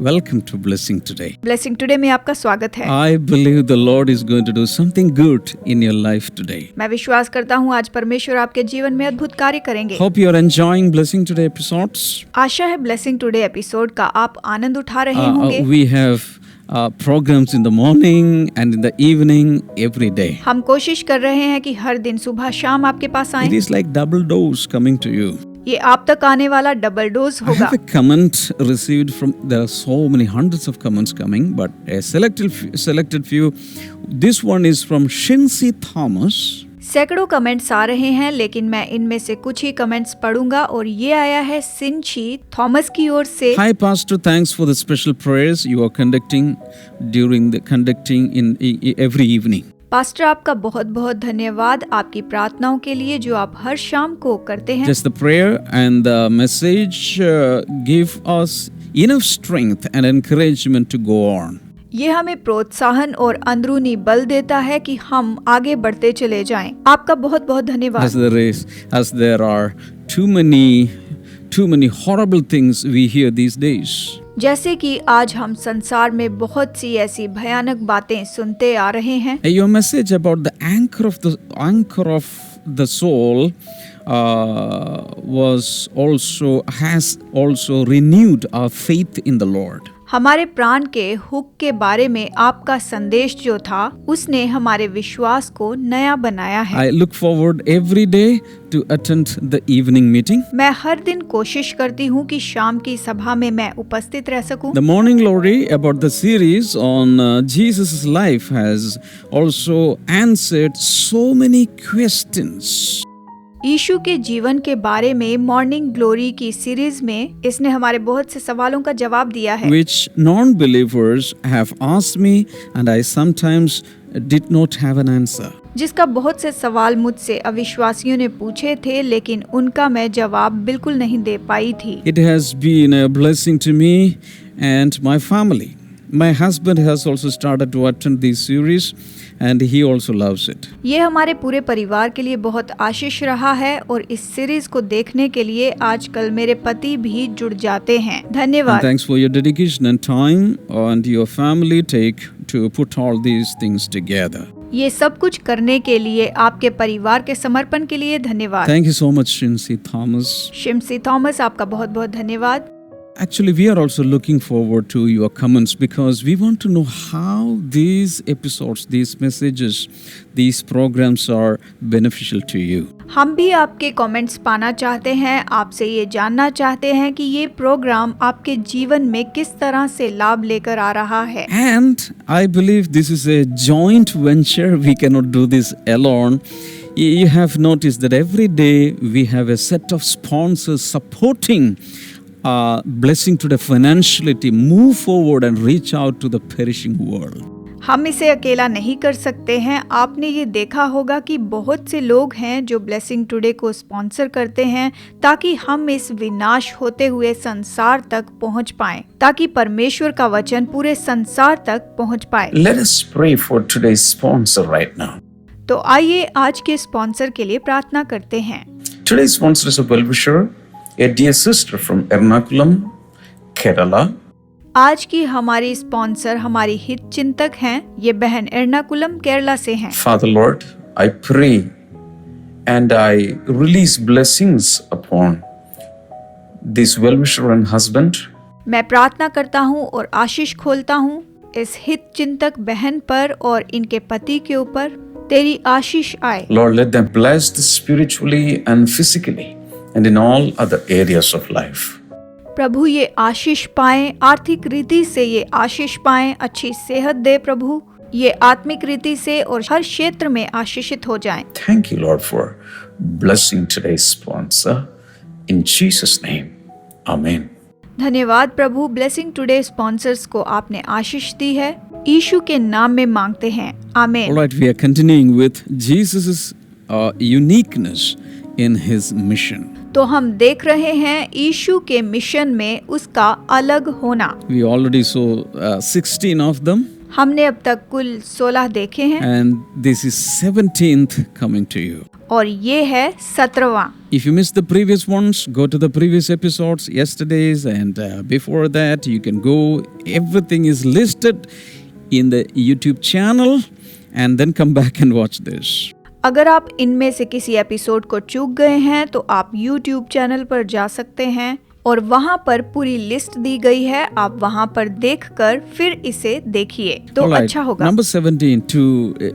Welcome to Blessing Today. Blessing today में आपका स्वागत है। I believe the Lord is going to do something good in your life today. मैं विश्वास करता हूँ आज परमेश्वर आपके जीवन में अद्भुत कार्य करेंगे। Hope you are enjoying Blessing Today episodes. आशा है ब्लेसिंग टुडे एपिसोड का आप आनंद उठा रहे होंगे। We have programs in the morning and in the evening every day. हम कोशिश कर रहे हैं कि हर दिन सुबह शाम आपके पास आएं। It is like double dose coming to you. ये आप तक आने वाला डबल डोज I होगा। have a comment received from, there are so many hundreds of comments coming, but a selected few. This one is from Shinsi Thomas. सैकड़ों comments आ रहे हैं, लेकिन मैं इनमें से कुछ ही कमेंट्स पढ़ूंगा और ये आया है सिंची थॉमस की ओर से। Hi Pastor, thanks for the special prayers you are conducting in every evening. Pastor आपका बहुत बहुत धन्यवाद आपकी प्रार्थनाओं के लिए जो आप हर शाम को करते हैं। Just the prayer and the message give us enough strength and encouragement to go on. ये हमें प्रोत्साहन और अंदरूनी बल देता है कि हम आगे बढ़ते चले जाएं। आपका बहुत बहुत धन्यवाद। As there are too many horrible things we hear these days. जैसे कि आज हम संसार में बहुत सी ऐसी भयानक बातें सुनते आ रहे हैं। Your message about the anchor of the soul has also renewed our faith in the Lord. हमारे प्राण के हुक के बारे में आपका संदेश जो था उसने हमारे विश्वास को नया बनाया है। I look forward every day to attend the evening meeting. मैं हर दिन कोशिश करती हूँ कि शाम की सभा में मैं उपस्थित रह सकूं। The morning glory about the series on Jesus' life has also answered so many questions. यीशु के जीवन के बारे में मॉर्निंग ग्लोरी की सीरीज में इसने हमारे बहुत से सवालों का जवाब दिया है। Which non-believers have asked me and I sometimes did not have an answer. जिसका बहुत से सवाल मुझसे अविश्वासियों ने पूछे थे, लेकिन उनका मैं जवाब बिल्कुल नहीं दे पाई थी। It has been a blessing to me and my family. My husband has also started to attend this series and he also loves it. ये हमारे पूरे परिवार के लिए बहुत आशीष रहा है और इस सीरीज को देखने के लिए आजकल मेरे पति भी जुड़ जाते हैं। धन्यवाद। And thanks for your dedication and time and your family take to put all these things together. ये सब कुछ करने के लिए आपके परिवार के समर्पण के लिए धन्यवाद। Thank you so much, Shinsi Thomas. Shimsi Thomas आपका बहुत बहुत धन्यवाद। Actually, we are also looking forward to your comments because we want to know how these episodes, these messages, these programs are beneficial to you. हम भी आपके comments पाना चाहते हैं, आपसे ये जानना चाहते हैं कि ये प्रोग्राम आपके जीवन में किस तरह से लाभ लेकर आ रहा है। And I believe this is a joint venture. We cannot do this alone. You have noticed that every day we have a set of sponsors supporting Blessing Today financially to move forward and reach out to the perishing world. हम इसे अकेला नहीं कर सकते हैं। आपने ये देखा होगा कि बहुत से लोग हैं जो ब्लेसिंग टुडे को स्पॉन्सर करते हैं ताकि हम इस विनाश होते हुए संसार तक पहुंच पाएं, ताकि परमेश्वर का वचन पूरे संसार तक पहुंच पाए। Let us pray for today's sponsor right now. तो आइए आज के स्पॉन्सर के लिए प्रार्थना करते हैं। Today's sponsor is a well-wisher, a dear sister from Ernakulam, Kerala. आज की हमारी स्पॉन्सर हमारी हित चिंतक हैं। ये बहन एर्नाकुलम केरला से हैं। Father Lord, I pray and I release blessings upon this well-wisher and husband. मैं प्रार्थना करता हूँ और आशीष खोलता हूँ इस हित चिंतक बहन पर और इनके पति के ऊपर तेरी आशीष आए। Lord, let them blessed spiritually and physically and in all other areas of life. प्रभु ये आशीष पाएं, आर्थिक रीति से ये आशीष पाएं, अच्छी सेहत दे प्रभु, ये आत्मिक रीति से और हर क्षेत्र में आशीषित हो जाएं। Thank you, Lord, for blessing today's sponsor. In Jesus' name, Amen. धन्यवाद प्रभु, ब्लेसिंग टुडे स्पॉन्सर्स को आपने आशीष दी है, यीशु के नाम में मांगते हैं, आमीन। All right, we are continuing with Jesus' uniqueness in his mission. तो हम देख रहे हैं यीशु के मिशन में उसका अलग होना। We already saw 16 of them. हमने अब तक कुल 16 देखे हैं And this is 17th coming to you. और ये है 17वां। If you missed the previous ones, go to the previous episodes, yesterday's and before that. You can go. Everything is listed in the YouTube channel, and then come back and watch this. अगर आप इनमें से किसी episode को चूक गए हैं तो आप YouTube चैनल पर जा सकते हैं और वहाँ पर पूरी लिस्ट दी गई है, आप वहाँ पर देखकर फिर इसे देखिए तो All right. अच्छा होगा। Number 17,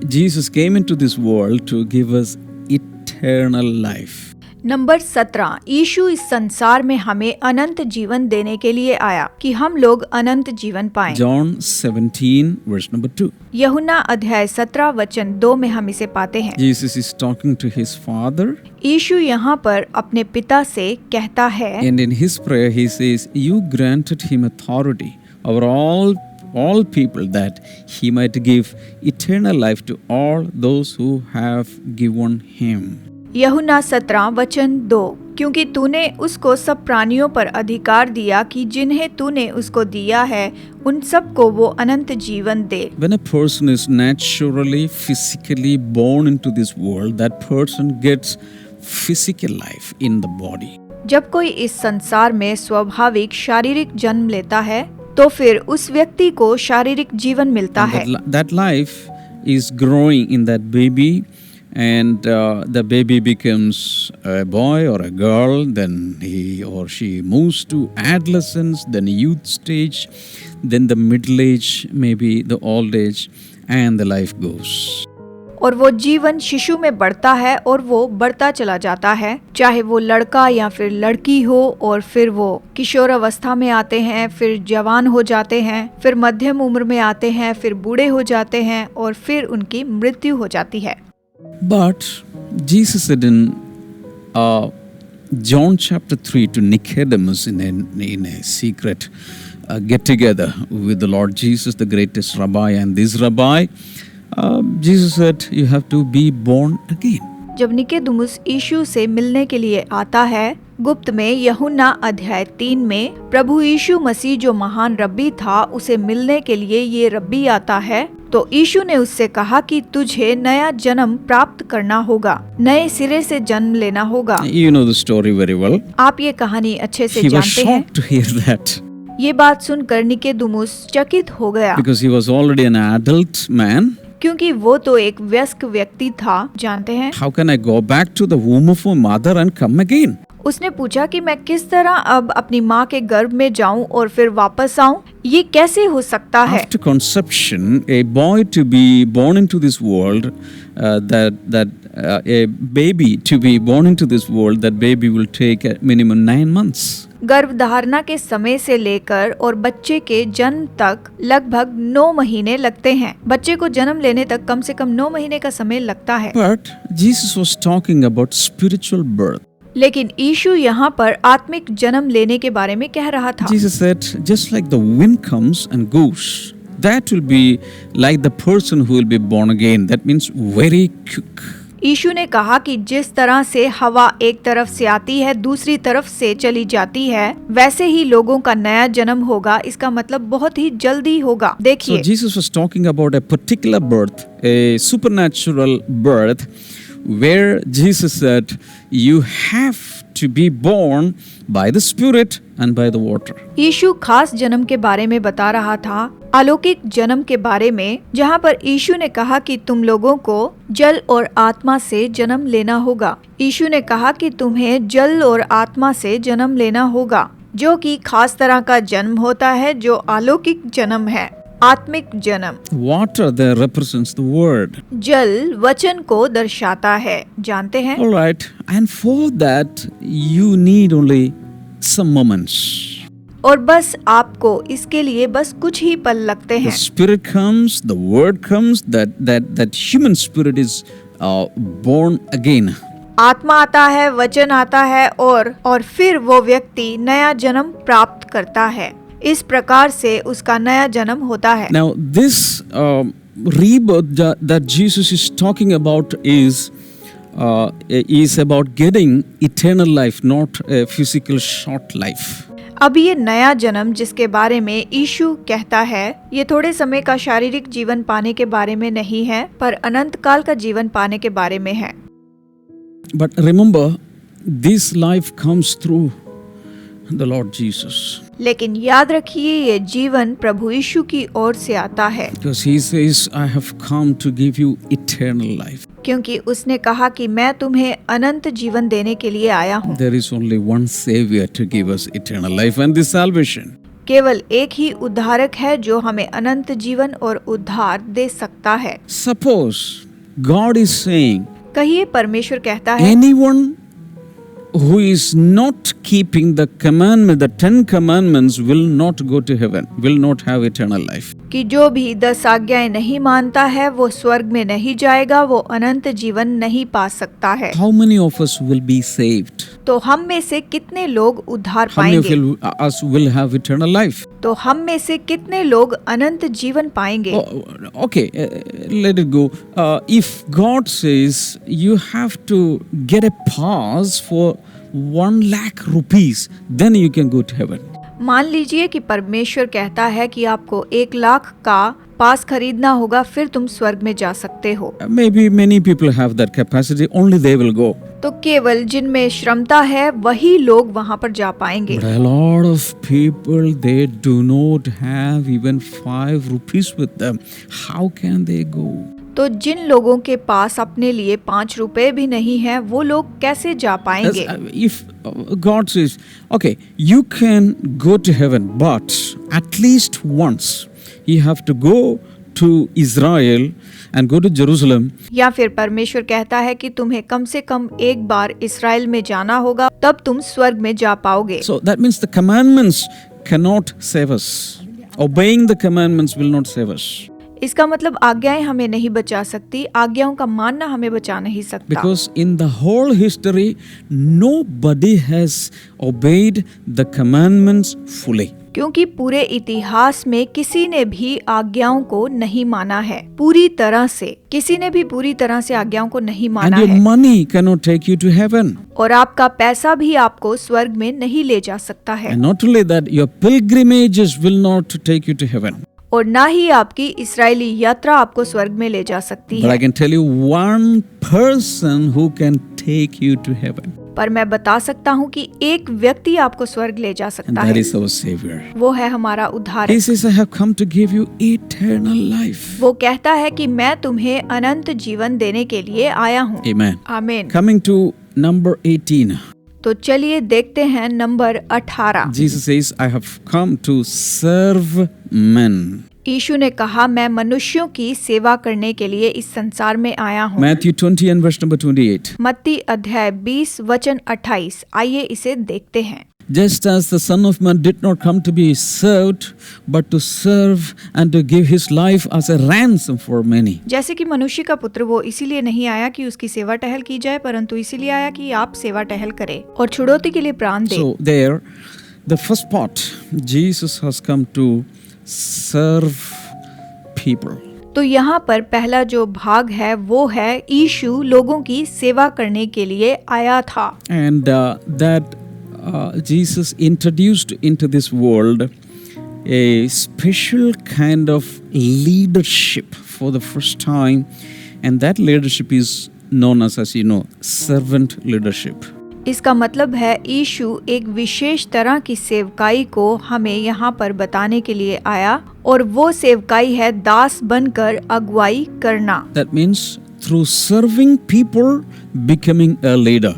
Jesus came into this world to give us eternal life. Number 17, यीशु इस संसार में हमें अनंत जीवन देने के लिए आया कि हम लोग अनंत जीवन पाएं। John 17, verse number 2. यूहन्ना अध्याय 17 वचन 2 में हम इसे पाते हैं। Jesus is talking to his Father, यीशु यहाँ पर अपने पिता से कहता है, and in his prayer he says, "You granted him authority over all people, that he might give eternal life to all those who have given him." यूहन्ना 17 वचन 2, क्योंकि तूने उसको सब प्राणियों पर अधिकार दिया कि जिन्हें तूने उसको दिया है उन सब को वो अनंत जीवन दे। When a person is naturally, physically born into this world, that person gets physical life in the body. जब कोई इस संसार में स्वाभाविक शारीरिक जन्म लेता है तो फिर उस व्यक्ति को शारीरिक जीवन मिलता है। That life is growing in that baby, and the baby becomes a boy or a girl, then he or she moves to adolescence, then youth stage, then the middle age, maybe the old age, and the life goes. और वो जीवन शिशु में बढ़ता है और वो बढ़ता चला जाता है, चाहे वो लड़का या फिर लड़की हो, और फिर वो किशोर अवस्था में आते हैं, फिर जवान हो जाते हैं, फिर मध्यम उम्र में आते हैं, फिर बूढ़े हो जाते हैं और फिर उनकी मृत्यु हो जाती है। But Jesus said in John chapter 3 to Nicodemus in a secret get together with the Lord Jesus, the greatest rabbi, and this rabbi, Jesus said, "You have to be born again." जब Nicodemus यीशु से मिलने के लिए आता है, गुप्त में यूहन्ना अध्याय 3 में प्रभु यीशु मसीह जो महान रब्बी था उसे मिलने के लिए ये रब्बी आता है, तो यीशु ने उससे कहा कि तुझे नया जन्म प्राप्त करना होगा, नए सिरे से जन्म लेना होगा। You know the story very well. आप ये कहानी अच्छे से He was जानते हैं। shocked to hear that ये बात सुनकर निकोदेमुस चकित हो गया, because he was already an adult man. क्योंकि वो तो एक वयस्क व्यक्ति था, जानते हैं। How can I go back to the womb of my mother and come again? उसने पूछा कि मैं किस तरह अब अपनी माँ के गर्भ में जाऊं और फिर वापस आऊं, ये कैसे हो सकता है? After conception, a boy to be born into this world, a baby to be born into this world, that baby will take a minimum 9 months. गर्भ धारणा के समय से लेकर और बच्चे के जन्म तक लगभग 9 महीने लगते हैं। बच्चे को जन्म लेने तक कम से कम 9 महीने का समय लगता है। But Jesus was talking about spiritual birth. लेकिन यीशु यहाँ पर आत्मिक जन्म लेने के बारे में कह रहा था। Jesus said, just like the wind comes and goes, that will be like the person who will be born again. That means very quick. यीशु ने कहा कि जिस तरह से हवा एक तरफ से आती है दूसरी तरफ से चली जाती है, वैसे ही लोगों का नया जन्म होगा। इसका मतलब बहुत ही जल्दी होगा। देखिए, So Jesus was talking about a particular birth, a supernatural birth, where Jesus said, you have to be born by the Spirit and by the water. यीशु खास जन्म के बारे में बता रहा था, अलौकिक जन्म के बारे में, जहाँ पर यीशु ने कहा कि तुम लोगों को जल और आत्मा से जन्म लेना होगा। यीशु ने कहा कि तुम्हें जल और आत्मा से जन्म लेना होगा, जो कि खास तरह का जन्म होता है, जो अलौकिक जन्म है, आत्मिक जन्म। Water there represents the word. जल वचन को दर्शाता है, जानते हैं। All right, and for that you need only some moments. और बस आपको इसके लिए बस कुछ ही पल लगते The हैं। Spirit comes, the word comes, that human spirit is born again. आत्मा आता है, वचन आता है और फिर वो व्यक्ति नया जन्म प्राप्त करता है। इस प्रकार से उसका नया जन्म होता है। Now this rebirth that Jesus is talking about is about getting eternal life, not a physical short life. अब ये नया जन्म जिसके बारे में यीशु कहता है, ये थोड़े समय का शारीरिक जीवन पाने के बारे में नहीं है, पर अनंत काल का जीवन पाने के बारे में है। But remember, this life comes through the Lord Jesus. लेकिन याद रखिए ये जीवन प्रभु यीशु की ओर से आता है, Because he says, I have come to give you eternal life. क्योंकि उसने कहा कि मैं तुम्हें अनंत जीवन देने के लिए आया हूँ। There is only one Savior to give us eternal life and this salvation. केवल एक ही उद्धारक है जो हमें अनंत जीवन और उद्धार दे सकता है। Suppose God is saying, कहिए परमेश्वर कहता है, anyone who is not keeping the commandment, the 10 commandments, will not go to heaven, will not have eternal life. कि जो भी 10 आज्ञाएं नहीं मानता है वो स्वर्ग में नहीं जाएगा, वो अनंत जीवन नहीं पा सकता है। How many of us will be saved? तो हम में से कितने लोग उद्धार How many पाएंगे? of us will have eternal life? तो हम में से कितने लोग अनंत जीवन पाएंगे? Okay, let it go. If God says you have to get a pass for 1 lakh rupees, then you can go to heaven. मान लीजिए कि परमेश्वर कहता है कि आपको 1 लाख का पास खरीदना होगा, फिर तुम स्वर्ग में जा सकते हो। Maybe many people have that capacity, only they will go. तो केवल जिनमें क्षमता है वही लोग वहाँ पर जा पाएंगे। But a lot of people, they do not have even 5 rupees with them. How can they go? तो जिन लोगों के पास अपने लिए 5 रुपए भी नहीं है, वो लोग कैसे जा पाएंगे? If God says, okay, you can go to heaven, but at least once you have to go to Israel and go to Jerusalem. या फिर परमेश्वर कहता है कि तुम्हें कम से कम एक बार इस्राएल में जाना होगा, तब तुम स्वर्ग में जा पाओगे। So that means the commandments cannot save us. Obeying the commandments will not save us. इसका मतलब आज्ञाएं हमें नहीं बचा सकती, आज्ञाओं का मानना हमें बचा नहीं सकता। Because in the whole history, nobody has obeyed the commandments fully. क्योंकि पूरे इतिहास में किसी ने भी आज्ञाओं को नहीं माना है पूरी तरह से, किसी ने भी पूरी तरह से आज्ञाओं को नहीं माना And your है। money cannot take you to heaven. और आपका पैसा भी आपको स्वर्ग में नहीं ले जा सकता है। And not only that, your pilgrimages will not take you to heaven. और ना ही आपकी इस्राएली यात्रा आपको स्वर्ग में ले जा सकती But I है। can tell you one person who can take you to heaven. पर मैं बता सकता हूँ कि एक व्यक्ति आपको स्वर्ग ले जा And सकता that है, is our Savior. वो है हमारा उद्धारक। He says, I have come to give you eternal life. वो कहता है कि मैं तुम्हें अनंत जीवन देने के लिए आया हूँ। Amen. आमीन। Coming to number 18. तो चलिए देखते हैं number 18। Jesus says, I have come to serve men. यीशु ने कहा, मैं मनुष्यों की सेवा करने के लिए इस संसार में आया हूँ। Matthew 20 and verse number 28. मत्ती अध्याय 20 वचन 28। आइए इसे देखते हैं। Just as the Son of Man did not come to be served, but to serve and to give his life as a ransom for many. जैसे कि मनुष्य का पुत्र वो इसीलिए नहीं आया कि उसकी सेवा टहल की जाए, परंतु इसीलिए आया कि आप सेवा टहल करें और छुड़ौती के लिए प्राण दें। So there, the first part, Jesus has come to serve people. तो यहाँ पर पहला जो भाग है वो है यीशु लोगों की सेवा करने के लिए आया था। And that Jesus introduced into this world a special kind of leadership for the first time, and that leadership is known as you know, servant leadership. इसका मतलब है यीशु एक विशेष तरह की सेवकाई को हमें यहाँ पर बताने के लिए आया, और वो सेवकाई है दास बनकर अगुवाई करना। That means through serving people, becoming a leader.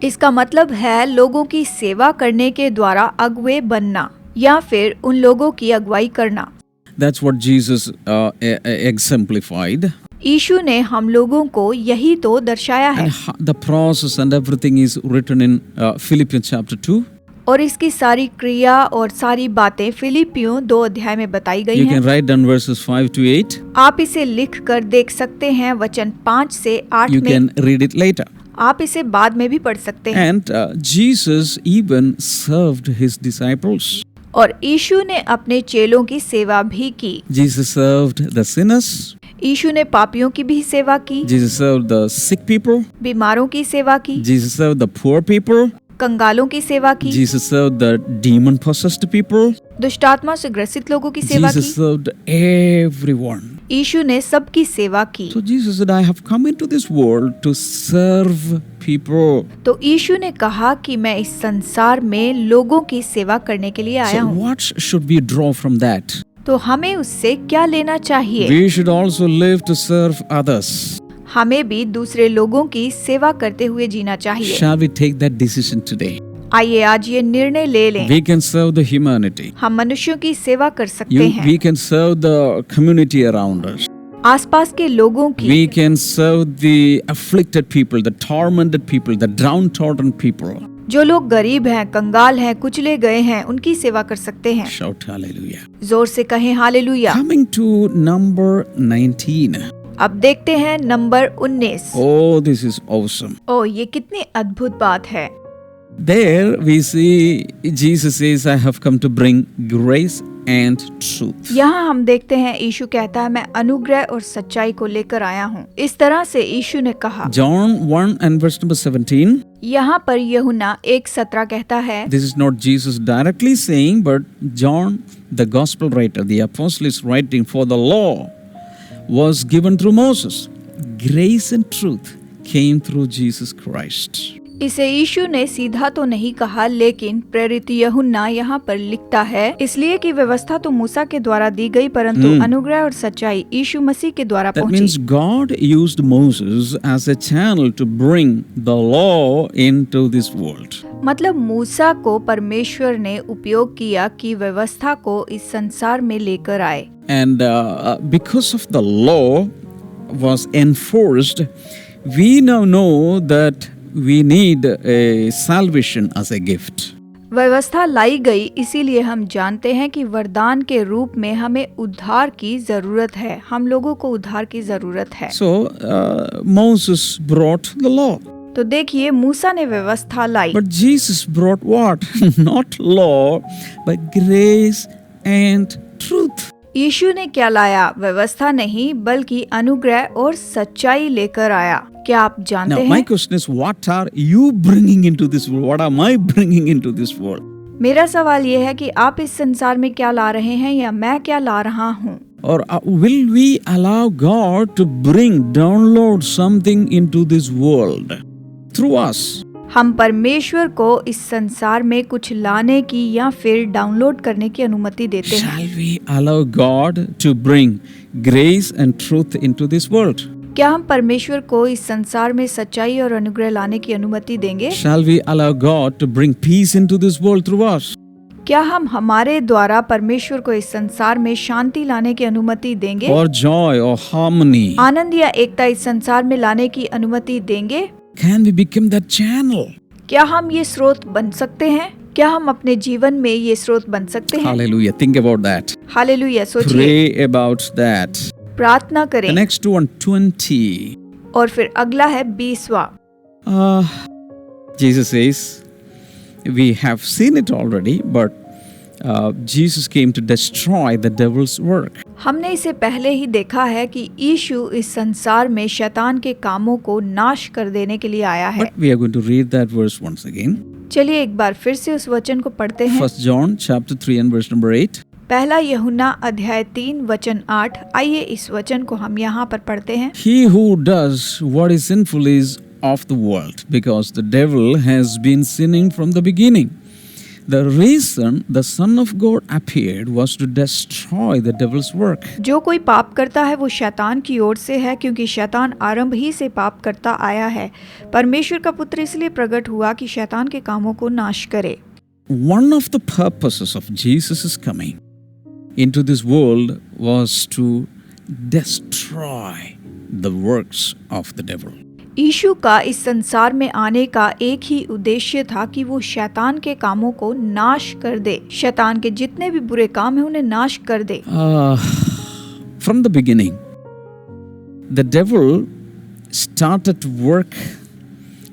इसका मतलब है लोगों की सेवा करने के द्वारा अगुवे बनना या फिर उन लोगों की अगुवाई करना। That's what Jesus exemplified. यीशु ने हम लोगों को यही तो दर्शाया है। And the process and everything is written in Philippians chapter 2. और इसकी सारी क्रिया और सारी बातें फिलिपियों 2 अध्याय में बताई गई You हैं। can write down verses 5 to 8. आप इसे लिख कर देख सकते हैं वचन 5 से 8 You में। can read it later. आप इसे बाद में भी पढ़ सकते हैं। And Jesus even served his disciples. और यीशु ने अपने चेलों की सेवा भी की। Jesus served the sinners. यीशु ने पापियों की भी सेवा की, Jesus served the sick people. बीमारों की सेवा की, Jesus served the poor people. कंगालों की सेवा की, Jesus served the demon-possessed people. दुष्टात्मा से ग्रसित लोगों की सेवा Jesus की। served everyone. यीशु ने सबकी सेवा की। So Jesus said, I have come into this world to serve people. तो यीशु ने कहा कि मैं इस संसार में लोगों की सेवा करने के लिए आया So हूँ। what should we draw from that? तो हमें उससे क्या लेना चाहिए? We should also live to serve others. हमें भी दूसरे लोगों की सेवा करते हुए जीना चाहिए। Shall we take that decision today? आइए आज ये निर्णय ले लें। We can serve the humanity. हम मनुष्यों की सेवा कर सकते हैं। We can serve the community around us. आसपास के लोगों की। We can serve the afflicted people, the tormented people, the downtrodden people. जो लोग गरीब हैं, कंगाल हैं, कुचले गए हैं, उनकी सेवा कर सकते हैं। Shout hallelujah. जोर से कहें हालेलुया। Coming to number 19. अब देखते हैं number 19। Oh, this is awesome. ओ, ये कितनी अद्भुत बात है। There we see Jesus says, I have come to bring grace and truth. यहाँ हम देखते हैं यीशु कहता है मैं अनुग्रह और सच्चाई को लेकर आया हूँ। इस तरह से यीशु ने कहा। John 1 and verse number 17. यहाँ पर यूहन्ना 1:17 कहता है। This is not Jesus directly saying, but John, the gospel writer, the apostle is writing, for the law was given through Moses. Grace and truth came through Jesus Christ. इसे यीशु ने सीधा तो नहीं कहा, लेकिन प्रेरित यूहन्ना यहाँ पर लिखता है, इसलिए कि व्यवस्था तो मूसा के द्वारा दी गई, परंतु अनुग्रह और सच्चाई यीशु मसीह के द्वारा That means पहुंची। God used Moses as a channel to bring the law into this world. मतलब मूसा को परमेश्वर ने उपयोग किया कि व्यवस्था को इस संसार में लेकर आए। And because of the law was enforced, we now know that we need a salvation as a gift. व्यवस्था लाई गई, इसीलिए हम जानते हैं कि वरदान के रूप में हमें उद्धार की जरूरत है। हम लोगों को उद्धार की जरूरत है। So Moses brought the law. तो देखिए मूसा ने व्यवस्था लाई, But Jesus brought what? Not law, but grace and truth. यीशु ने क्या लाया? व्यवस्था नहीं बल्कि अनुग्रह और सच्चाई लेकर आया। क्या आप जानते Now my हैं? question is, what are you bringing into this world? What am I bringing into this world? मेरा सवाल ये है कि आप इस संसार में क्या ला रहे हैं या मैं क्या ला रहा हूँ? Or will we allow God to download something into this world through us? हम परमेश्वर को इस संसार में कुछ लाने की या फिर डाउनलोड करने की अनुमति देते हैं। Shall we allow God to bring grace and truth into this world? क्या हम परमेश्वर को इस संसार में सच्चाई और अनुग्रह लाने की अनुमति देंगे? Shall we allow God to bring peace into this world through us? क्या हम हमारे द्वारा परमेश्वर को इस संसार में शांति लाने की अनुमति देंगे? Or joy or harmony? आनंद या एकता इस संसार में लाने की अनुमति देंगे? Can we become that channel? क्या हम ये स्रोत बन सकते हैं? क्या हम अपने जीवन में ये स्रोत बन सकते हैं? Hallelujah. Think about that. Hallelujah, सोचिए, Pray about that. प्रार्थना The करें। next one, 20. और फिर अगला है 20वां। Jesus says, we have seen it already, but Jesus came to destroy the devil's work. हमने इसे पहले ही देखा है कि यीशु इस संसार में शैतान के कामों को नाश कर देने के लिए आया है। But we are going to read that verse once again. चलिए एक बार फिर से उस वचन को पढ़ते हैं। 1 John chapter 3 and verse number 8. पहला यूहन्ना अध्याय 3 वचन 8। आइए इस वचन को हम यहाँ पर पढ़ते हैं। He who does what is sinful is of the world, because the devil has been sinning from the beginning. The reason the Son of God appeared was to destroy the devil's work. जो कोई पाप करता है वो शैतान की ओर से है, क्योंकि शैतान आरंभ ही से पाप करता आया है। परमेश्वर का पुत्र इसलिए प्रकट हुआ कि शैतान के कामों को नाश करे। One of the purposes of Jesus' coming into this world was to destroy the works of the devil. यीशु का इस संसार में आने का एक ही उद्देश्य था कि वो शैतान के कामों को नाश कर दे। शैतान के जितने भी बुरे काम हैं उन्हें नाश कर दे। From the beginning, the devil started to work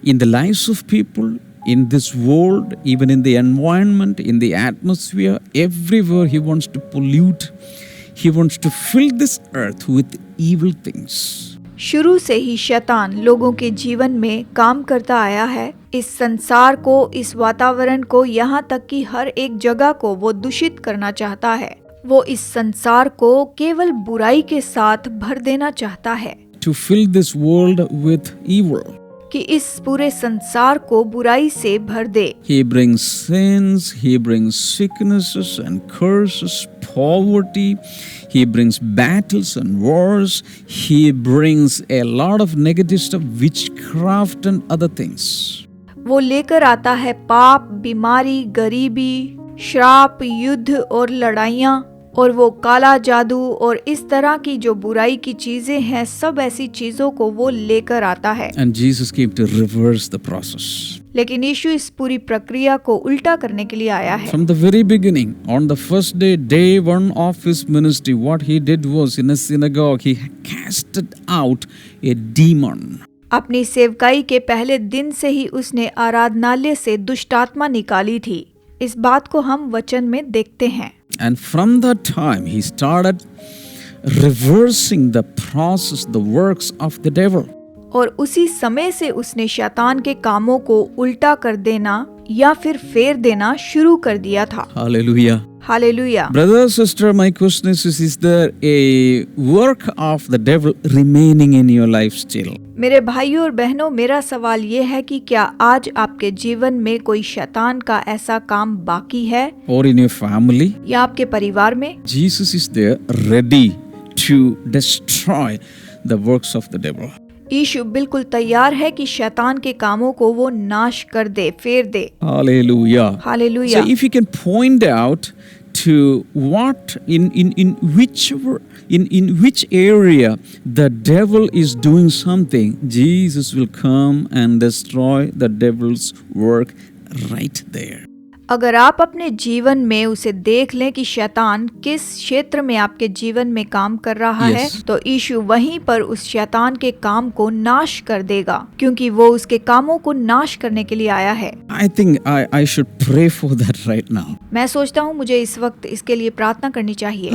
in the lives of people, in this world, even in the environment, in the atmosphere, everywhere he wants to pollute. He wants to fill this earth with evil things. शुरू से ही शैतान लोगों के जीवन में काम करता आया है। इस संसार को, इस वातावरण को, यहाँ तक कि हर एक जगह को वो दूषित करना चाहता है। वो इस संसार को केवल बुराई के साथ भर देना चाहता है, to fill this world with evil. कि इस पूरे संसार को बुराई से भर दे। He brings sins, he brings sicknesses and curses, poverty, he brings battles and wars, he brings a lot of negative stuff, witchcraft and other things. वो लेकर आता है पाप, बीमारी, गरीबी, श्राप, युद्ध और लड़ाइयाँ, और वो काला जादू और इस तरह की जो बुराई की चीजें हैं, सब ऐसी चीजों को वो लेकर आता है। And Jesus came to reverse the process. लेकिन यीशु इस पूरी प्रक्रिया को उल्टा करने के लिए आया है। From the very beginning, on the first day, day one of his ministry, what he did was in a synagogue, he casted out a demon. अपनी सेवकाई के पहले दिन से ही उसने आराधनालय से दुष्टात्मा निकाली थी। इस बात को हम वचन में देखते हैं। And from that time, he started reversing the process, the works of the devil. और उसी समय से उसने शैतान के कामों को उल्टा कर देना या फिर फेर देना शुरू कर दिया था। Hallelujah. Hallelujah. Brother, sister, my question is there a work of the devil remaining in your life still? मेरे भाइयों और बहनों, मेरा सवाल ये है कि क्या आज आपके जीवन में कोई शैतान का ऐसा काम बाकी है, Or in your family? या आपके परिवार में? Jesus is there ready to destroy the works of the devil. यीशु बिल्कुल तैयार है कि शैतान के कामों को वो नाश कर दे, फेर दे। Hallelujah. Hallelujah. So if you can point out to what in which area the devil is doing something, Jesus will come and destroy the devil's work right there. अगर आप अपने जीवन में उसे देख लें कि शैतान किस क्षेत्र में आपके जीवन में काम कर रहा है, तो यीशु वहीं पर उस शैतान के काम को नाश कर देगा, क्योंकि वो उसके कामों को नाश करने के लिए आया है। I think I should pray for that right now. मैं सोचता हूँ मुझे इस वक्त इसके लिए प्रार्थना करनी चाहिए।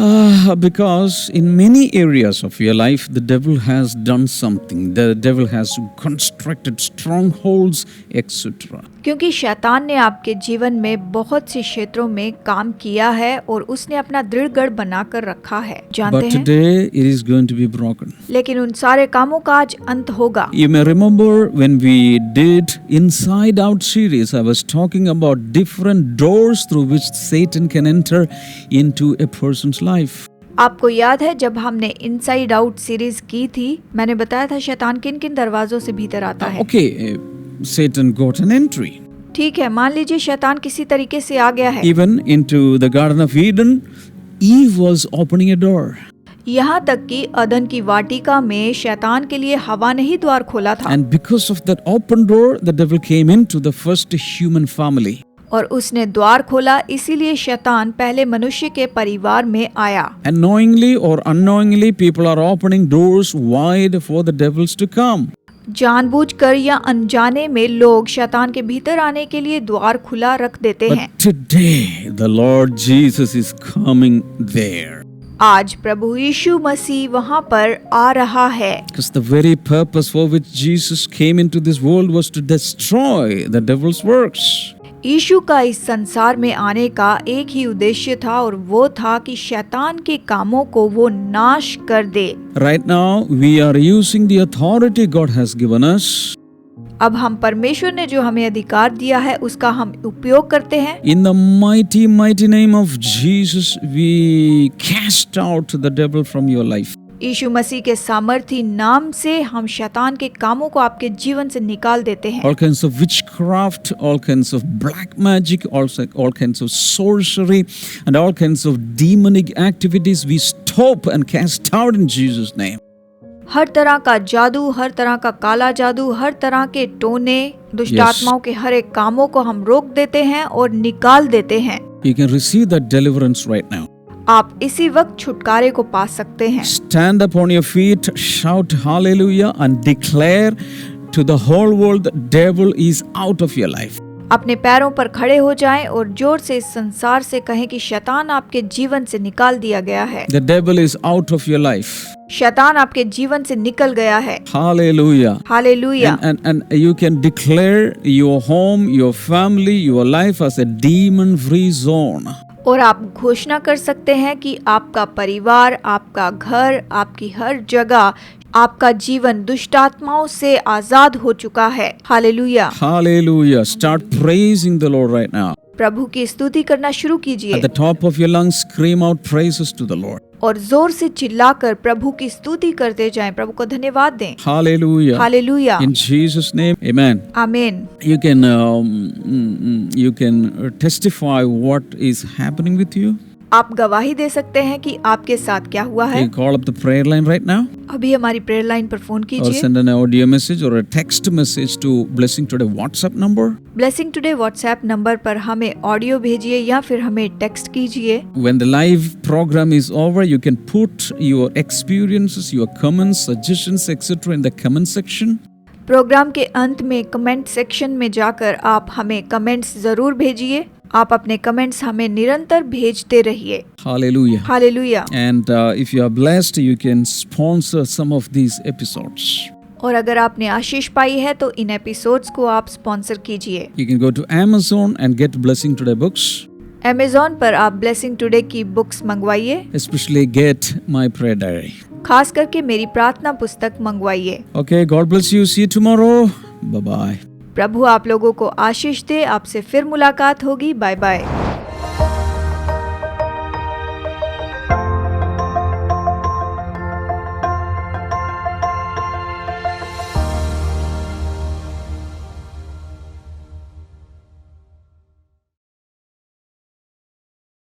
Because in many areas of your life the devil has done something. The devil has constructed strongholds, etc. क्योंकि शैतान ने आपके जीवन में बहुत से क्षेत्रों में काम किया है और उसने अपना दृढ़ बनाकर रखा है, जानते But हैं? today it is going to be broken. लेकिन उन सारे कामों का आज अंत होगा। You may remember when we did Inside Out series, I was talking about different doors through which Satan can enter into a person's life. आपको याद है जब हमने इनसाइड आउट सीरीज की थी, मैंने बताया था शैतान किन किन दरवाजों से भीतर आता है। Okay, Satan got an entry. ठीक है, मान लीजिए शैतान किसी तरीके से आ गया है। Even into the Garden of Eden, Eve was opening a door. यहाँ तक कि अदन की वाटिका में शैतान के लिए हवा ने ही द्वार खोला था। And because of that open door, the devil came into the first human family. और उसने द्वार खोला, इसीलिए शैतान पहले मनुष्य के परिवार में आया। And knowingly or unknowingly, people are opening doors wide for the devils to come. जानबूझकर या अनजाने में लोग शैतान के भीतर आने के लिए द्वार खुला रख देते हैं। But today, the Lord Jesus is coming there. आज प्रभु यीशु मसीह वहाँ पर आ रहा है। Because the very purpose for which Jesus came into this world was to destroy the devil's works. यीशु का इस संसार में आने का एक ही उद्देश्य था, और वो था कि शैतान के कामों को वो नाश कर दे। Right now, we are using the authority God has given us. अब हम परमेश्वर ने जो हमें अधिकार दिया है उसका हम उपयोग करते हैं। In the mighty, mighty name of Jesus, we cast out the devil from your life. यीशु मसीह के सामर्थी नाम से हम शैतान के कामों को आपके जीवन से निकाल देते हैं। All kinds of witchcraft, all kinds of black magic, also all kinds of sorcery, and all kinds of demonic activities we stop and cast out in Jesus' name. हर तरह का जादू, हर तरह का काला जादू, हर तरह के टोने, दुष्ट आत्माओं के हर एक कामों को हम रोक देते हैं और निकाल देते हैं। You can receive that deliverance right now. आप इसी वक्त छुटकारे को पा सकते हैं। Stand up on your feet, shout hallelujah, and declare to the whole world the devil is out of your life. अपने पैरों पर खड़े हो जाएं और जोर से इस संसार से कहें कि शैतान आपके जीवन से निकाल दिया गया है। The devil is out of your life. शैतान आपके जीवन से निकल गया है। Hallelujah. Hallelujah. And you can declare your home, your family, your life as a demon-free zone. और आप घोषणा कर सकते हैं कि आपका परिवार, आपका घर, आपकी हर जगह, आपका जीवन दुष्ट आत्माओं से आजाद हो चुका है। Hallelujah. Hallelujah. Start praising the Lord right now. प्रभु की स्तुति करना शुरू कीजिए At the top of your lungs, scream out praises to the Lord. और जोर से चिल्लाकर प्रभु की स्तुति करते जाएं, प्रभु को धन्यवाद दें। Hallelujah. Hallelujah. In Jesus' name, amen. आमीन। You can testify what is happening with you. आप गवाही दे सकते हैं कि आपके साथ क्या हुआ है। You call up the prayer line right now, अभी हमारी प्रेयर लाइन पर फोन or कीजिए। send an audio message or a text message to Blessing Today WhatsApp number. Blessing today WhatsApp number पर हमें ऑडियो भेजिए या फिर हमें टेक्स्ट कीजिए। When the live program is over, you can put your experiences, your comments, suggestions, etc. in the comment section. Program के अंत में कमेंट सेक्शन में जाकर आप हमें कमेंट्स जरूर भेजिए। आप अपने कमेंट्स हमें निरंतर भेजते रहिए। Hallelujah. Hallelujah. And if you are blessed, you can sponsor some of these episodes. और अगर आपने आशीष पाई है तो इन एपिसोड्स को आप स्पॉन्सर कीजिए। You can go to Amazon and get Blessing Today books, Amazon पर आप ब्लेसिंग टुडे की books मंगवाइए, especially get my prayer diary. खास करके मेरी प्रार्थना पुस्तक मंगवाइए। Okay, God bless you. See you tomorrow. Bye-bye. प्रभु आप लोगों को आशीष दे। आपसे फिर मुलाकात होगी। Bye bye.